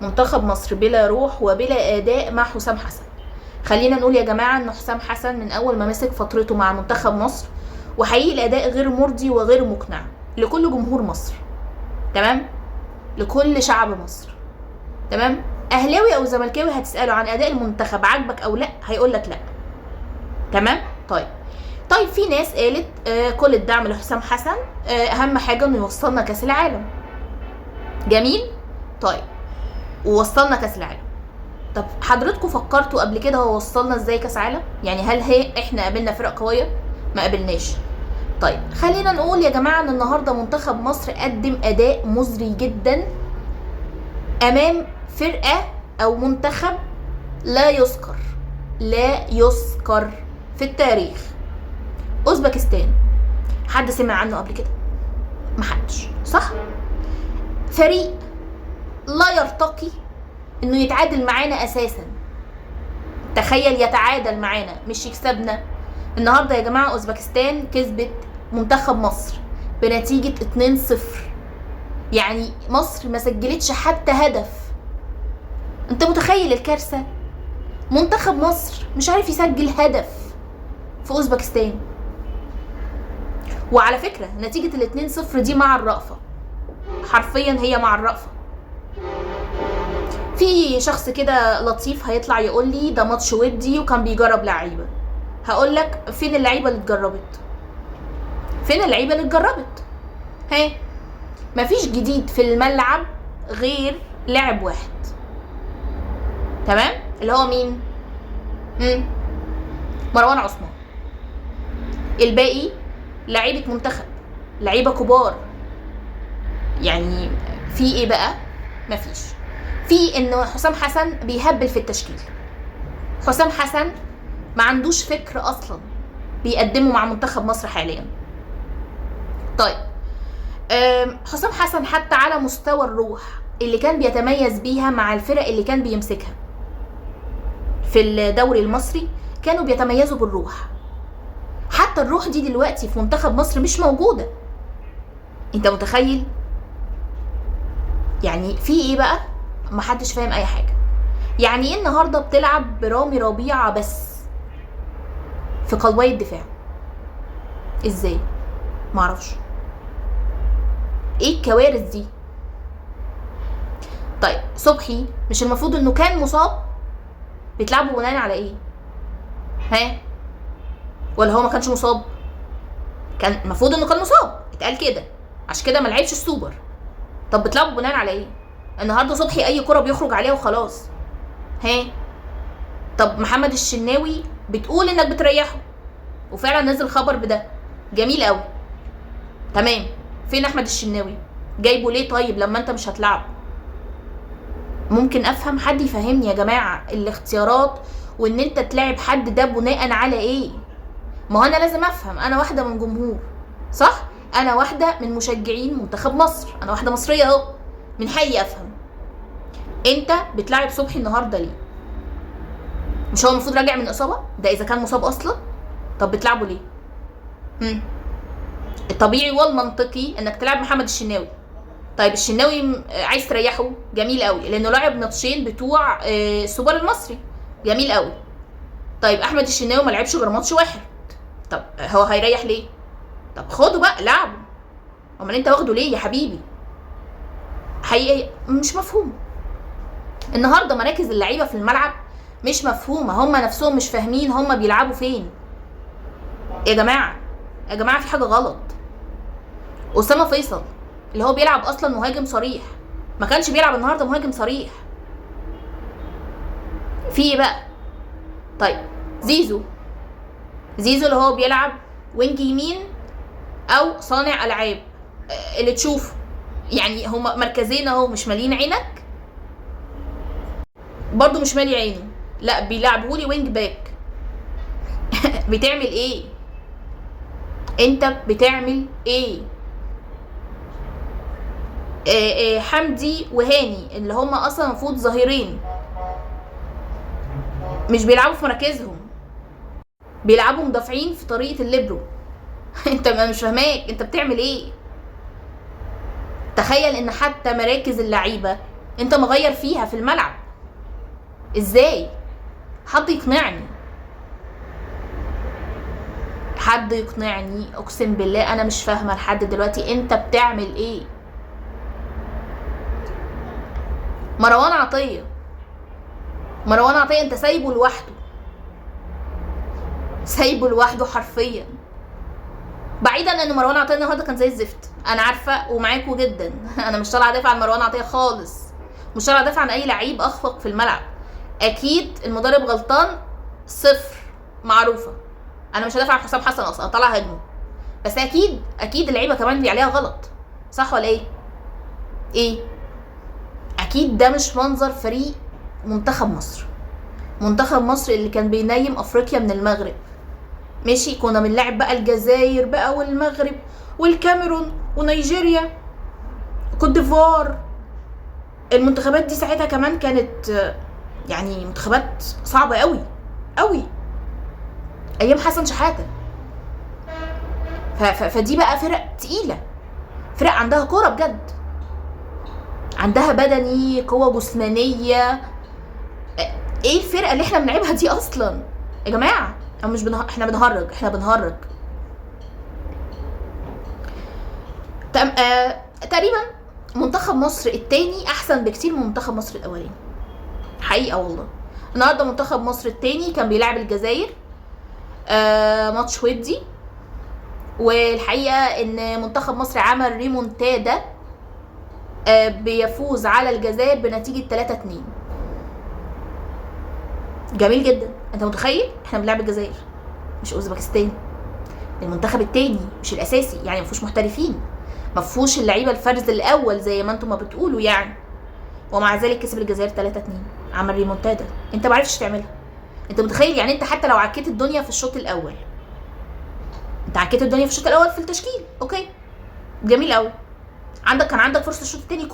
منتخب مصر بلا روح وبلا اداء مع حسام حسن. خلينا نقول يا جماعه ان حسام حسن من اول ما مسك فترته مع منتخب مصر وحقيقي الاداء غير مرضي وغير مقنع لكل جمهور مصر، تمام، لكل شعب مصر، تمام. اهلاوي او زملكاوي هتساله عن اداء المنتخب عاجبك او لا، هيقول لك لا، تمام. طيب في ناس قالت كل الدعم لحسام حسن، اهم حاجه انه يوصلنا كاس العالم. جميل. طيب ووصلنا كاس العالم. طب حضرتكم فكرتوا قبل كده هو وصلنا ازاي كاس عالم؟ يعني هل احنا قابلنا فرق قويه؟ ما قابلناش. طيب خلينا نقول يا جماعه ان النهارده منتخب مصر قدم اداء مزري جدا امام فرقه او منتخب لا يذكر، لا يذكر في التاريخ. اوزبكستان، حد سمع عنه قبل كده؟ محدش، صح؟ فريق لا يرتقي انه يتعادل معانا اساسا. تخيل يتعادل معانا مش يكسبنا. النهارده يا جماعه اوزبكستان كسبت منتخب مصر بنتيجه 2-0، يعني مصر ما سجلتش حتى هدف. انت متخيل الكارثه؟ منتخب مصر مش عارف يسجل هدف في اوزبكستان. وعلى فكره نتيجه ال2-0 دي مع الرأفه، حرفيا هي مع الرأفه. في شخص كده لطيف هيطلع يقول لي ده ماتش ودي وكان بيجرب لعيبه. هقول لك فين اللعيبه اللي اتجربت؟ فين اللعيبه اللي اتجربت؟ مفيش جديد في الملعب غير لاعب واحد، تمام، اللي هو مين؟ مروان عثمان. الباقي لعيبه منتخب، لعيبه كبار. يعني في ايه بقى؟ مفيش. في انه حسام حسن بيهبل في التشكيل. حسام حسن ما عندوش فكر اصلا بيقدمه مع منتخب مصر حاليا. طيب حسام حسن حتى على مستوى الروح اللي كان بيتميز بيها مع الفرق اللي كان بيمسكها في الدوري المصري كانوا بيتميزوا بالروح. حتى الروح دي دلوقتي في منتخب مصر مش موجودة. انت متخيل؟ يعني في ايه بقى؟ محدش فاهم اي حاجة. يعني ايه النهاردة بتلعب برامي ربيعة بس في قلبي الدفاع؟ ازاي؟ معرفش. ايه الكوارث دي؟ طيب صبحي مش المفروض انه كان مصاب؟ بتلعبوا بناء على ايه؟ ولا هو ما كانش مصاب؟ كان المفروض انه كان مصاب، اتقال كده، عشان كده ما لعبش السوبر. طب بتلعبوا بناء على ايه؟ النهارده صبحي اي كرة بيخرج عليها وخلاص. طب محمد الشناوي بتقول انك بتريحه وفعلا نزل خبر بده، جميل قوي، تمام. فين احمد الشناوي؟ جايبه ليه طيب لما انت مش هتلعب؟ ممكن افهم، حد يفهمني يا جماعه الاختيارات وان انت تلعب حد ده بناء على ايه؟ ما هو انا لازم افهم، انا واحده من جمهور، صح؟ انا واحده من مشجعين منتخب مصر، انا واحده مصريه اهو، من حقي افهم. انت بتلعب صبحي النهارده ليه؟ مش هو المفروض راجع من اصابه؟ ده اذا كان مصاب اصلا. طب بتلعبه ليه؟ الطبيعي والمنطقي انك تلعب محمد الشناوي. طيب الشناوي عايز تريحه، جميل قوي، لانه لعب ماتشين بتوع السوبر المصري، جميل قوي. طيب احمد الشناوي ما لعبش غير ماتش واحد، طب هو هيريح ليه؟ طب خده بقى لعبه. امال انت واخده ليه يا حبيبي؟ حقيقي مش مفهوم. النهارده مراكز اللعيبه في الملعب مش مفهومه، هم نفسهم مش فاهمين هم بيلعبوا فين. يا جماعه يا جماعه في حاجه غلط. اسامه فيصل اللي هو بيلعب اصلا مهاجم صريح ما كانش بيلعب النهارده مهاجم صريح. في ايه بقى؟ طيب زيزو اللي هو بيلعب وينج يمين او صانع العاب، اللي تشوف يعني هما مركزين اهو، مش مالين عينك؟ برضو مش مالي عيني، لا بيلعبهولي وينج باك. بتعمل ايه؟ انت بتعمل ايه؟ حمدي وهاني اللي هما اصلا المفروض ظهيرين مش بيلعبوا في مراكزهم، بيلعبوا مدافعين في طريقه الليبرو. انت مش فاهماك انت بتعمل ايه. تخيل ان حتى مراكز اللعيبه انت مغير فيها في الملعب. ازاي؟ حد يقنعني، حد يقنعني، اقسم بالله انا مش فاهمه لحد دلوقتي انت بتعمل ايه. مروان عطيه، مروان عطيه انت سايبه لوحده، سايبه لوحده حرفيا. بعيدا ان مروان عطيه النهارده كان زي الزفت، انا عارفه ومعاكوا جدا. انا مش طالعه ادافع عن مروان عطيه خالص، مش طالعه ادافع عن اي لعيب اخفق في الملعب. اكيد المدرب غلطان، صفر، معروفه. انا مش هدافع عن حسام حسن اصلا، طالعه هجمه. بس اكيد اللعيبه كمان اللي عليها غلط، صح ولا ايه؟ ايه؟ اكيد ده مش منظر فريق منتخب مصر. منتخب مصر اللي كان بينيم افريقيا من المغرب، ماشي، كنا بنلعب بقى الجزائر بقى والمغرب والكاميرون ونيجيريا، كوت ديفوار. المنتخبات دي ساعتها كمان كانت يعني منتخبات صعبه قوي قوي ايام حسن شحاته. فدي بقى فرق تقيله، فرق عندها كوره بجد، عندها بدني، قوه جسمانيه. ايه الفرقه اللي احنا بنلعبها دي اصلا يا جماعه؟ مش احنا بنهرج، احنا بنهرج. تقريبا منتخب مصر التاني احسن بكتير من منتخب مصر الاولاني، حقيقه والله. النهارده منتخب مصر التاني كان بيلعب الجزائر ماتش ودي، والحقيقه ان منتخب مصر عمل ريمونتادا، بيفوز على الجزائر بنتيجه 3-2. جميل جدا. انت متخيل احنا بنلعب الجزائر مش اوزبكستان، المنتخب التاني مش الاساسي، يعني مفيهوش محترفين، مفيهوش اللعيبه الفرز الاول زي ما انتم ما بتقولوا يعني، ومع ذلك كسب الجزائر 3-2، عمل ريمونتادا. انت ما عرفتش تعملها. انت متخيل يعني؟ انت حتى لو عكيت الدنيا في الشوط الاول، انت عكيت الدنيا في الشوط الاول في التشكيل، اوكي جميل قوي، كان عندك فرصه الشوط الثاني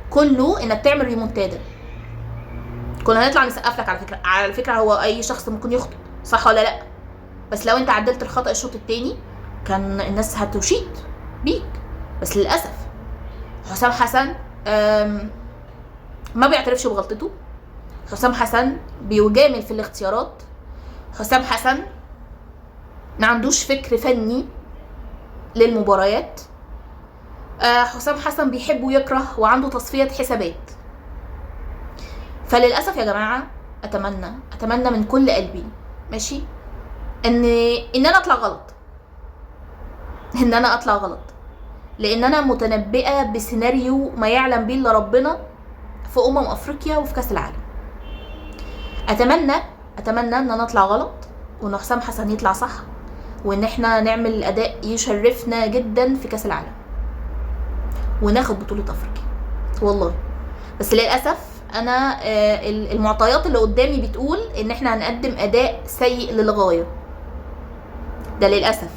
كله انك تعمل ريمونتادا. كنا هنطلع نسقف لك على فكره هو اي شخص ممكن يخطئ، صح ولا لا؟ بس لو انت عدلت الخطا الشوط الثاني كان الناس هتشيد بيك. بس للاسف حسام حسن ما بيعترفش بغلطته، حسام حسن بيجامل في الاختيارات، حسام حسن ما عندوش فكر فني للمباريات، حسام حسن بيحب ويكره وعنده تصفية حسابات. فللأسف يا جماعة أتمنى من كل قلبي، ماشي، ان انا اطلع غلط، لان انا متنبئة بسيناريو ما يعلم به الا ربنا في افريقيا وفي كاس العالم. اتمنى ان انا اطلع غلط، وان حسام حسن يطلع صح، وان احنا نعمل اداء يشرفنا جدا في كاس العالم وناخد بطولة افريقيا والله. بس للاسف انا المعطيات اللي قدامي بتقول ان احنا هنقدم اداء سيء للغاية، ده للاسف.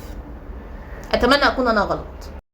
اتمنى اكون انا غلط.